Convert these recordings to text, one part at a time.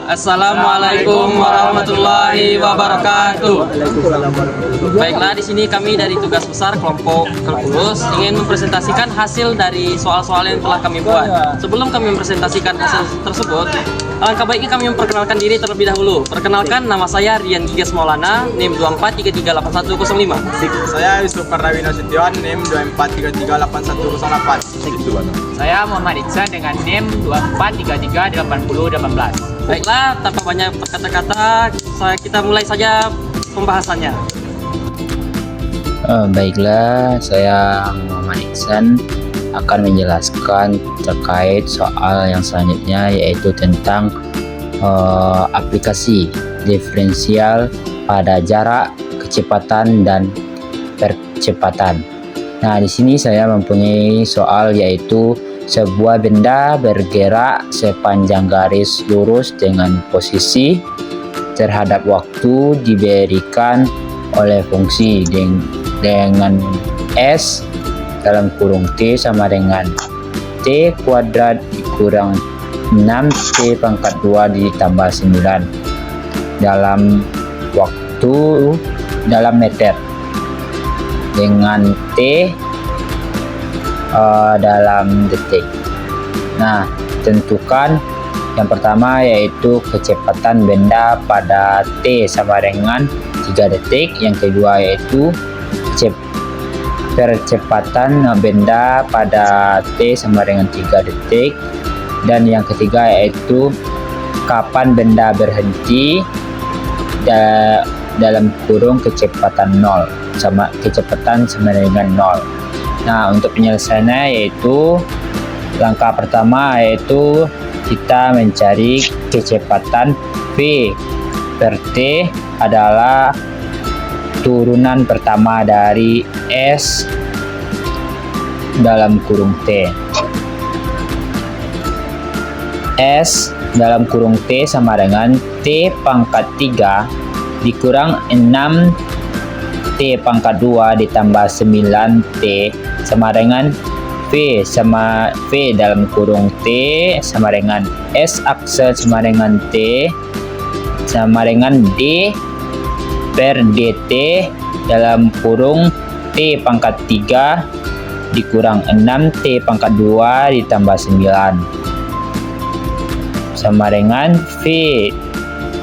Assalamualaikum warahmatullahi wabarakatuh. Baiklah, di sini kami dari tugas besar kelompok kalkulus ingin mempresentasikan hasil dari soal-soal yang telah kami buat. Sebelum kami mempresentasikan hasil tersebut, alangkah baiknya kami memperkenalkan diri terlebih dahulu. Perkenalkan, nama saya Rian Gigas Maulana, NIM 24338105. Saya Yusuf Karnawina Sution, NIM 24338108. Saya Muhammad Iksan dengan NIM 24338018. Baiklah, tanpa banyak berkata-kata, kita mulai saja pembahasannya. Baiklah, saya Muhammad Iksan akan menjelaskan terkait soal yang selanjutnya, yaitu tentang aplikasi diferensial pada jarak, kecepatan, dan percepatan. Nah, di sini saya mempunyai soal, yaitu sebuah benda bergerak sepanjang garis lurus dengan posisi terhadap waktu diberikan oleh fungsi dengan S dalam kurung T sama dengan T kuadrat dikurang 6T pangkat 2 ditambah 9 dalam waktu dalam meter, dengan T dalam detik. Nah, tentukan yang pertama, yaitu kecepatan benda pada T sama dengan 3 detik. Yang kedua yaitu percepatan benda pada T sama dengan 3 detik. Dan yang ketiga yaitu kapan benda berhenti dalam kurung kecepatan 0 sama dengan 0. Nah, untuk penyelesaiannya yaitu langkah pertama yaitu kita mencari kecepatan V per T adalah turunan pertama dari S dalam kurung T. S dalam kurung T sama dengan T pangkat 3 dikurang 6 T pangkat 2 ditambah 9 T sama dengan V dalam kurung T sama dengan S akse sama dengan T sama dengan D per DT dalam kurung T pangkat 3 dikurang 6 T pangkat 2 ditambah 9 sama dengan V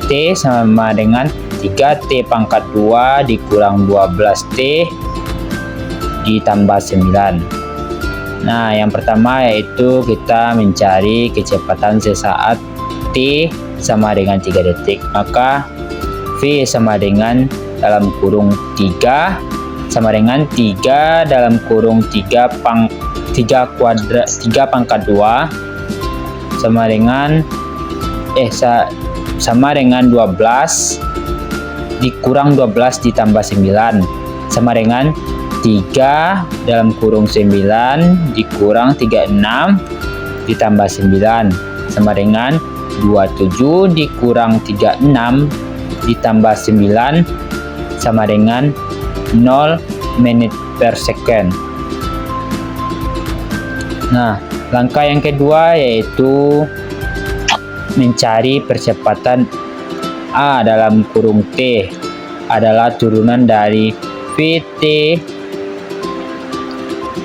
T sama dengan 3T pangkat 2 dikurang 12T ditambah 9. Nah, yang pertama yaitu kita mencari kecepatan sesaat T sama dengan 3 detik. Maka V sama dengan dalam kurung 3 sama dengan 3 dalam kurung 3 pangkat 2 sama dengan 12 dikurang 12 ditambah 9 sama dengan 3 dalam kurung 9 dikurang 36 ditambah 9 sama dengan 27 dikurang 36 ditambah 9 sama dengan 0 menit per second. Nah, langkah yang kedua yaitu mencari percepatan A dalam kurung T adalah turunan dari VT.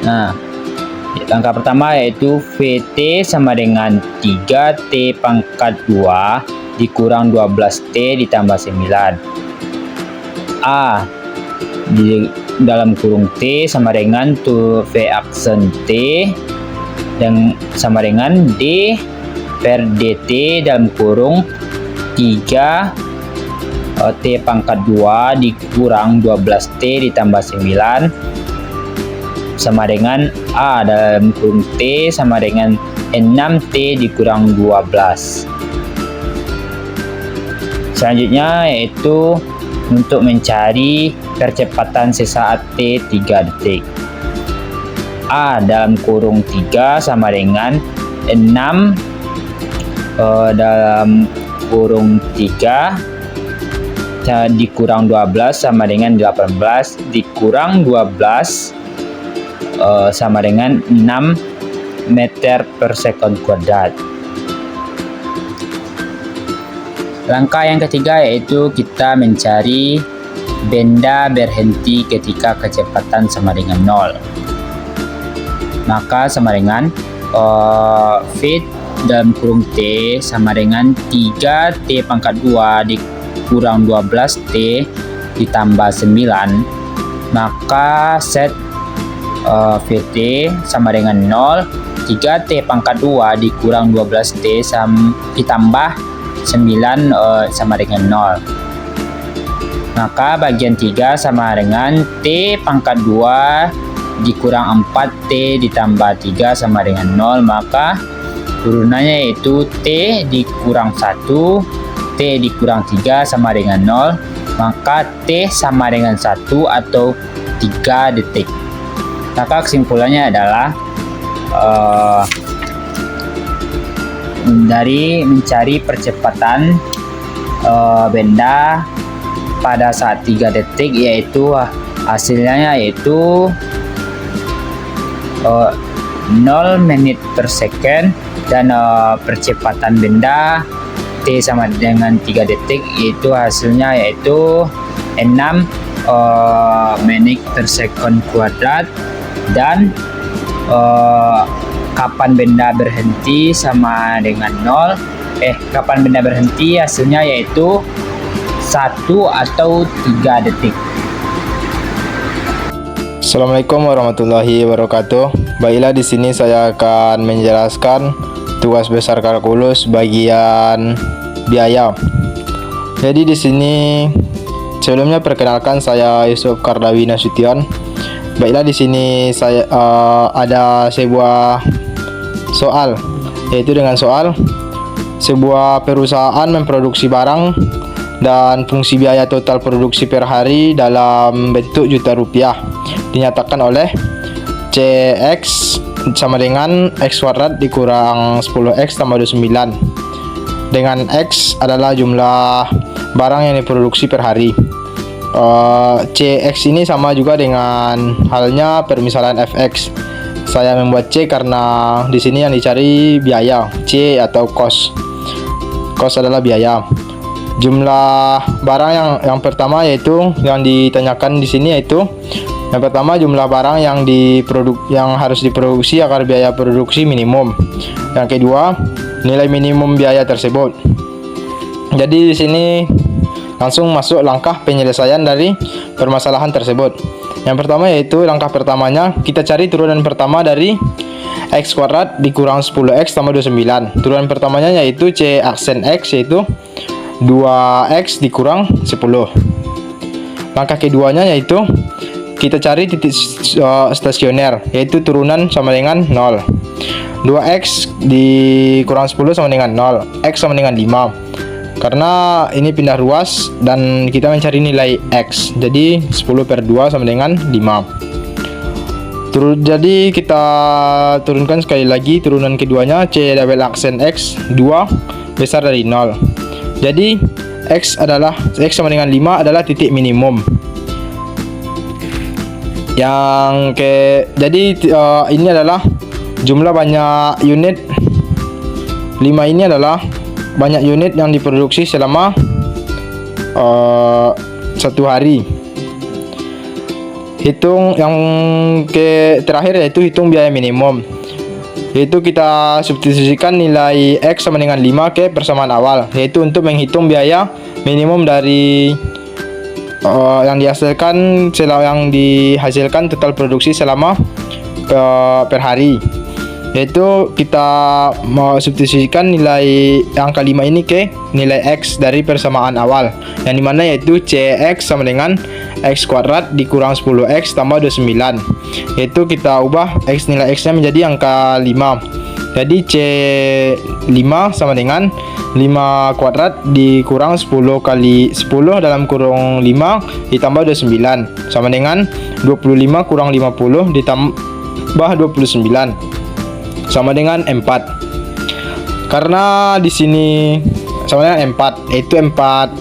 Nah, langkah pertama yaitu VT sama dengan 3T pangkat 2 dikurang 12T ditambah 9. A di dalam kurung T sama dengan V aksen T dan sama dengan D per DT dalam kurung 3 T pangkat 2 dikurang 12T ditambah 9 sama dengan A dalam kurung T sama dengan 6T dikurang 12. Selanjutnya yaitu untuk mencari percepatan sesaat T 3 detik. A dalam kurung 3 sama dengan 6 dalam kurung 3 dikurang 12 sama dengan 18 dikurang 12 sama dengan 6 meter per second kuadrat. Langkah yang ketiga yaitu kita mencari benda berhenti ketika kecepatan sama dengan 0. Maka sama dengan V dalam kurung T sama dengan 3T pangkat 2 dikurang 12T ditambah 9. Maka set VT sama dengan 0. 3T pangkat 2 dikurang 12T ditambah 9 sama dengan 0. Maka bagian 3 sama dengan T pangkat 2 dikurang 4T ditambah 3 sama dengan 0. Maka turunannya yaitu T dikurang 1, T dikurang 3 sama dengan 0. Maka T sama dengan 1 atau 3 detik. Maka kesimpulannya adalah dari mencari percepatan benda pada saat 3 detik, yaitu hasilnya yaitu 0 menit per second, dan percepatan benda T sama dengan 3 detik yaitu hasilnya yaitu 6 menit per second kuadrat, dan kapan benda berhenti sama dengan 0. Kapan benda berhenti hasilnya yaitu 1 atau 3 detik. Assalamualaikum warahmatullahi wabarakatuh. Baiklah, di sini saya akan menjelaskan tugas besar kalkulus bagian biaya. Jadi di sini sebelumnya perkenalkan, saya Yusuf Kardawi Nasution. Baiklah, di sini saya ada sebuah soal, yaitu dengan soal sebuah perusahaan memproduksi barang dan fungsi biaya total produksi per hari dalam bentuk juta rupiah dinyatakan oleh CX sama dengan X kuadrat dikurang 10X tambah 29, dengan X adalah jumlah barang yang diproduksi per hari. CX ini sama juga dengan halnya permisalan FX. Saya membuat C karena di sini yang dicari biaya, C atau cost. Cost adalah biaya. Jumlah barang yang pertama yaitu yang ditanyakan di sini yaitu yang pertama jumlah barang yang harus diproduksi agar biaya produksi minimum. Yang kedua, nilai minimum biaya tersebut. Jadi di sini langsung masuk langkah penyelesaian dari permasalahan tersebut. Yang pertama yaitu langkah pertamanya kita cari turunan pertama dari X kuadrat dikurang 10X tambah 29. Turunan pertamanya yaitu C aksen X yaitu 2X dikurang 10. Langkah keduanya yaitu kita cari titik stasioner, yaitu turunan sama dengan 0. 2X dikurang 10 sama dengan 0. X sama dengan 5. Karena ini pindah ruas dan kita mencari nilai X, jadi 10 per 2 sama dengan 5. Jadi kita turunkan sekali lagi turunan keduanya, C double aksen X 2 besar dari 0. Jadi X sama dengan 5 adalah titik minimum. Jadi ini adalah jumlah banyak unit. 5 ini adalah banyak unit yang diproduksi selama 1 hari. Hitung yang terakhir yaitu hitung biaya minimum, yaitu kita substitusikan nilai X sama dengan 5 ke persamaan awal, yaitu untuk menghitung biaya minimum dari yang dihasilkan total produksi selama per hari, yaitu kita mau substitusikan nilai angka 5 ini ke nilai X dari persamaan awal, yang dimana yaitu CX sama dengan X kuadrat dikurang 10X tambah 29, yaitu kita ubah nilai X nya menjadi angka 5. Jadi C5 sama dengan 5 kuadrat dikurang 10 kali 10 dalam kurung 5 ditambah 29 sama dengan 25 kurang 50 ditambah 29 sama dengan 4. Karena di sini sama dengan 4, yaitu 4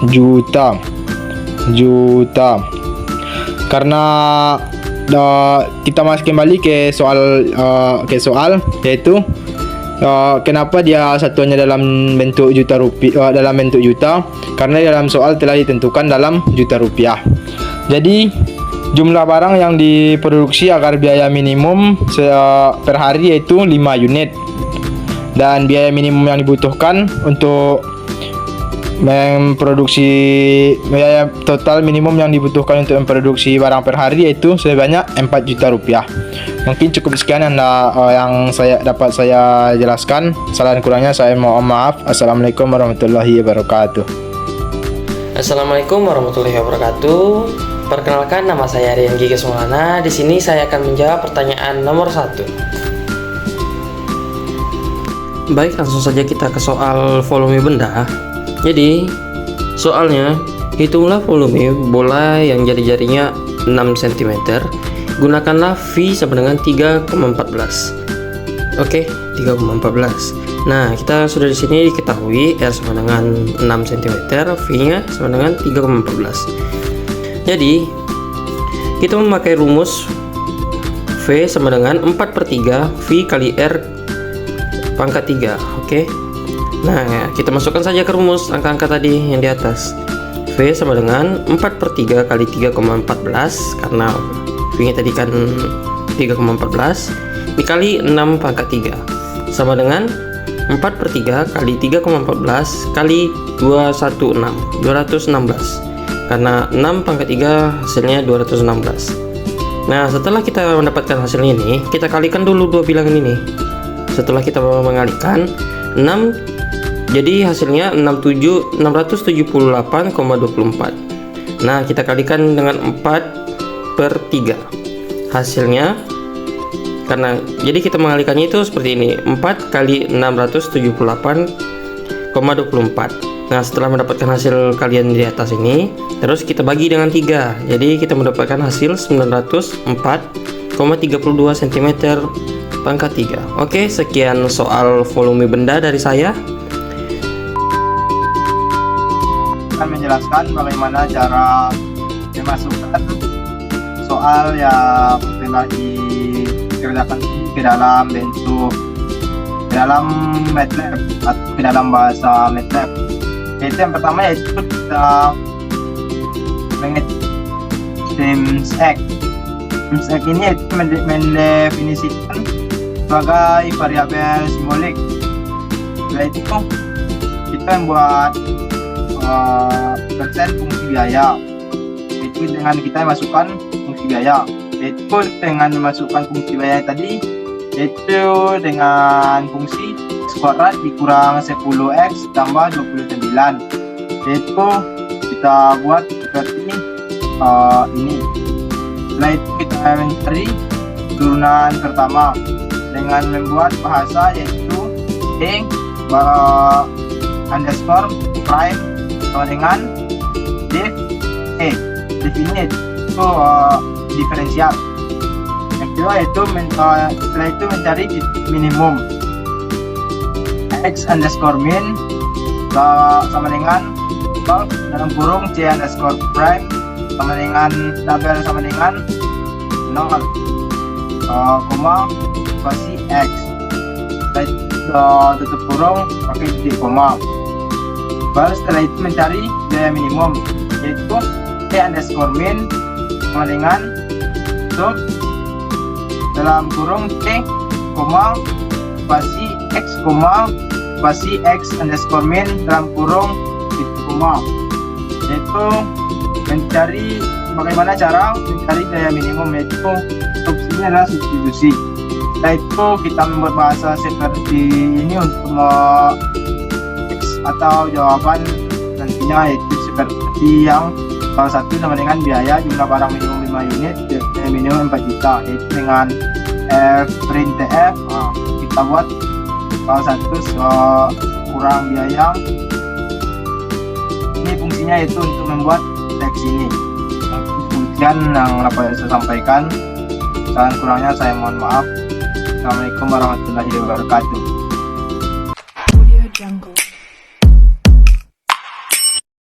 juta. Karena kita masih kembali ke soal yaitu Kenapa dia satuannya dalam bentuk juta rupiah, dalam bentuk juta? Karena dalam soal telah ditentukan dalam juta rupiah. Jadi jumlah barang yang diproduksi agar biaya minimum per hari yaitu 5 unit. Dan biaya minimum yang dibutuhkan untuk memproduksi, biaya total minimum yang dibutuhkan untuk memproduksi barang per hari yaitu sebanyak 4 juta rupiah. Mungkin cukup sekian yang dapat saya jelaskan. Salah dan kurangnya saya mohon maaf. Assalamualaikum warahmatullahi wabarakatuh. Assalamualaikum warahmatullahi wabarakatuh. Perkenalkan, nama saya Rian Gigas Maulana. Di sini saya akan menjawab pertanyaan nomor 1. Baik, langsung saja kita ke soal volume benda. Jadi, soalnya hitunglah volume bola yang jari-jarinya 6 cm. Gunakanlah V sama dengan 3,14. Oke, 3,14. Nah, kita sudah di sini diketahui R sama dengan 6 cm, V-nya sama dengan 3,14. Jadi, kita memakai rumus V sama dengan 4/3 V kali R pangkat 3. Oke. Nah, kita masukkan saja ke rumus angka-angka tadi yang di atas. V sama dengan 4/3 kali 3,14 karena V-nya tadi kan 3,14 dikali 6 pangkat 3 sama dengan 4/3 kali 3,14 kali 216 karena 6 pangkat 3 hasilnya 216. Nah, setelah kita mendapatkan hasil ini, kita kalikan dulu dua bilangan ini. Setelah kita mengalikan 6, jadi hasilnya 678,24. Nah, kita kalikan dengan 4/3 hasilnya, karena jadi kita mengalikannya itu seperti ini, 4 kali 678,24. Nah, setelah mendapatkan hasil kalian di atas ini, terus kita bagi dengan 3, jadi kita mendapatkan hasil 904,32 cm pangkat 3. Oke, sekian soal volume benda dari saya. Akan menjelaskan bagaimana cara memasukkan soal yang telah dikerjakan ke dalam bentuk, ke dalam MATLAB atau ke dalam bahasa MATLAB. Yaitu yang pertama yaitu kita menghitung Sims X. Sims X ini yaitu mendefinisikan sebagai variabel simbolik. Yaitu kita membuat persen fungsi biaya, itu dengan kita masukkan fungsi biaya, yaitu dengan memasukkan fungsi biaya tadi, yaitu dengan fungsi x kuadrat dikurang 10x tambah 29, yaitu kita buat seperti ini. Setelah itu kita mencari turunan pertama dengan membuat bahasa yaitu underscore prime sama dengan div ini itu diferensial. Yang kedua yaitu setelah itu mencari minimum x underscore min sama dengan dalam kurung c underscore prime sama dengan double sama dengan 0, koma spasi x. Setelah itu tutup kurung pakai titik koma. Baru setelah itu mencari biaya minimum yaitu c underscore min sama dengan dalam kurung c, koma spasi x, koma spasi x underscore min dalam kurung titik koma, yaitu mencari bagaimana cara mencari biaya minimum, yaitu opsinya adalah substitusi. Setelah itu kita membuat bahasa seperti ini untuk atau jawaban nantinya, yaitu seperti yang salah satu sama dengan biaya jumlah barang minimum 5 unit, biaya minimum 4 juta, yaitu dengan print TF. Kita buat salah satu kurang biaya, ini fungsinya yaitu untuk membuat teks ini. Kemudian yang dapat saya sampaikan, salah kurangnya saya mohon maaf. Assalamualaikum warahmatullahi wabarakatuh.